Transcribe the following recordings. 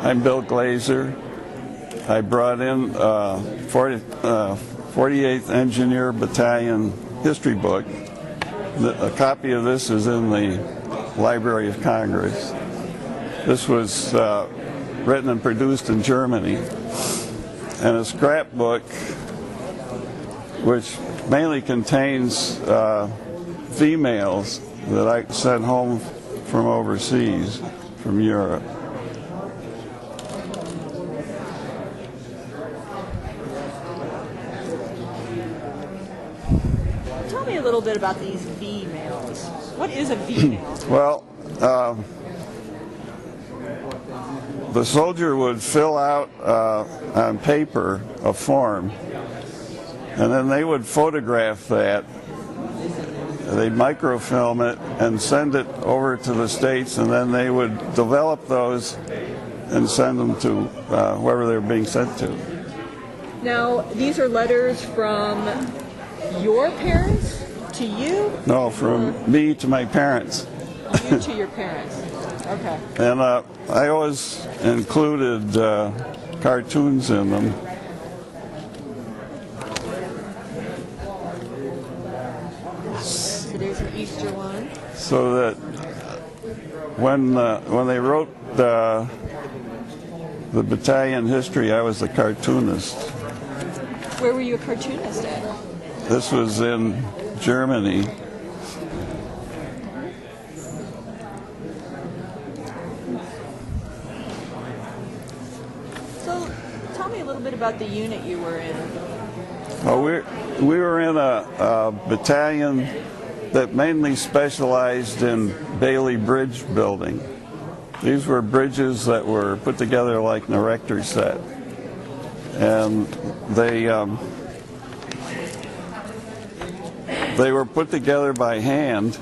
I'm Bill Glaeser. I brought in 48th Engineer Battalion history book. A copy of this is in the Library of Congress. This was written and produced in Germany. And a scrapbook which mainly contains females that I sent home from overseas, from Europe. Tell me a little bit about these V-males. What is a V-male? Well, the soldier would fill out on paper a form, and then they would photograph that. They'd microfilm it and send it over to the States, and then they would develop those and send them to wherever they were being sent to. Now, these are letters from your parents to you? No, from me to my parents. You to your parents. Okay. And I always included cartoons in them. So there's an Easter one. So that when they wrote the battalion history, I was the cartoonist. Where were you a cartoonist at? This was in Germany. So tell me a little bit about the unit you were in. Well, we were in a battalion that mainly specialized in Bailey Bridge building. These were bridges that were put together like an erector set. And they were put together by hand.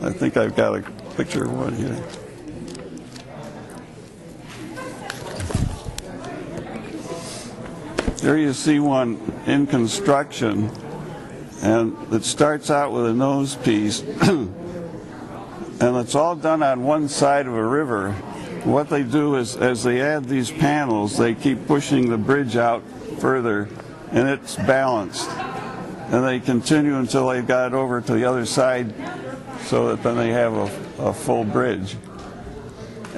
I think I've got a picture of one here. There you see one in construction, and it starts out with a nose piece, and it's all done on one side of a river. What they do is, as they add these panels, they keep pushing the bridge out further, and it's balanced. And they continue until they've got it over to the other side, so that then they have a full bridge.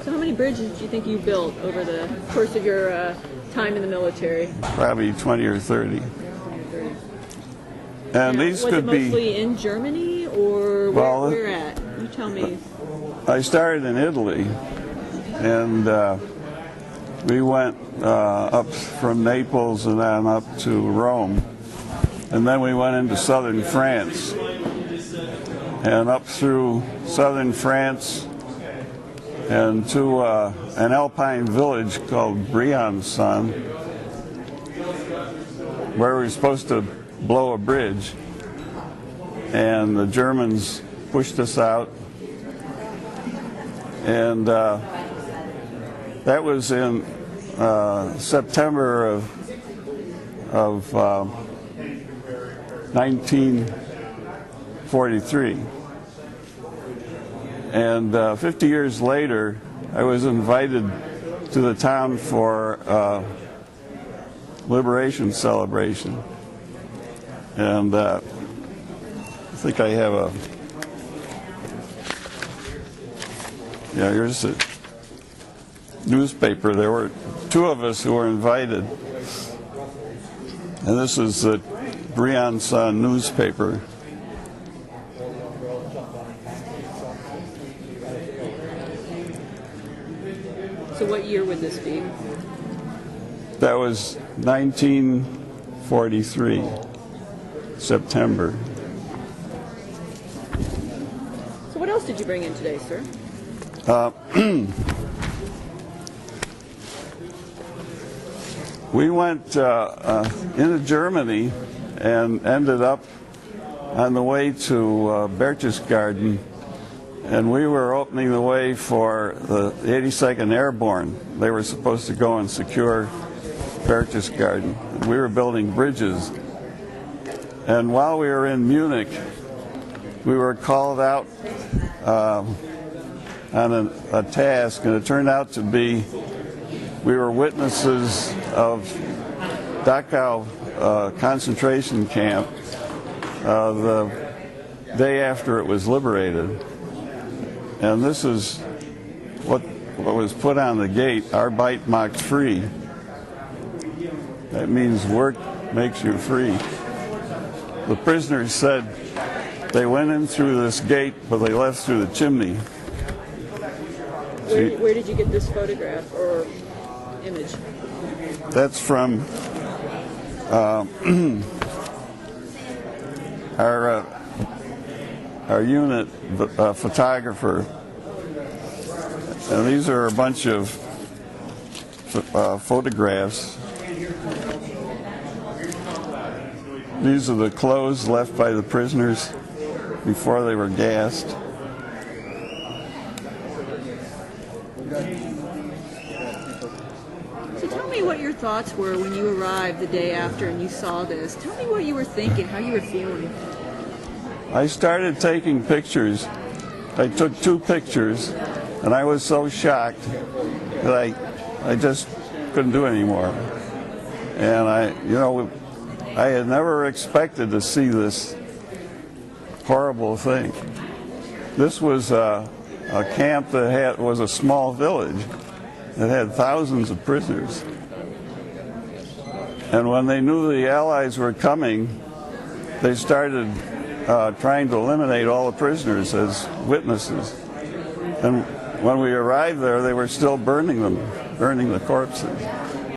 So how many bridges do you think you built over the course of your time in the military? Probably 20 or 30. And now, these was could it be mostly in Germany, or where at? You tell me. I started in Italy, and we went up from Naples and then up to Rome. And then we went into southern France, and up through southern France and to an alpine village called Briançon, where we were supposed to blow a bridge, and the Germans pushed us out. And that was in September of 1943. And 50 years later, I was invited to the town for a liberation celebration. And I think I have here's a newspaper. There were two of us who were invited. And this is the Briançon newspaper. So what year would this be? That was 1943, September. So what else did you bring in today, sir? We went into Germany and ended up on the way to Berchtesgaden, and we were opening the way for the 82nd Airborne. They were supposed to go and secure Berchtesgaden. We were building bridges. And while we were in Munich, we were called out on on a task, and it turned out to be we were witnesses of Dachau concentration camp the day after it was liberated. And this is what was put on the gate: Arbeit macht free. That means work makes you free. The prisoners said they went in through this gate, but they left through the chimney. Where did you get this photograph or image? That's from our unit photographer. And these are a bunch of photographs. These are the clothes left by the prisoners before they were gassed. So tell me what your thoughts were when you arrived the day after and you saw this. Tell me what you were thinking, how you were feeling. I started taking pictures. I took 2 pictures, and I was so shocked that I just couldn't do it anymore. And I had never expected to see this horrible thing. This was a camp that was a small village that had thousands of prisoners. And when they knew the Allies were coming, they started trying to eliminate all the prisoners as witnesses. And when we arrived there, they were still burning the corpses.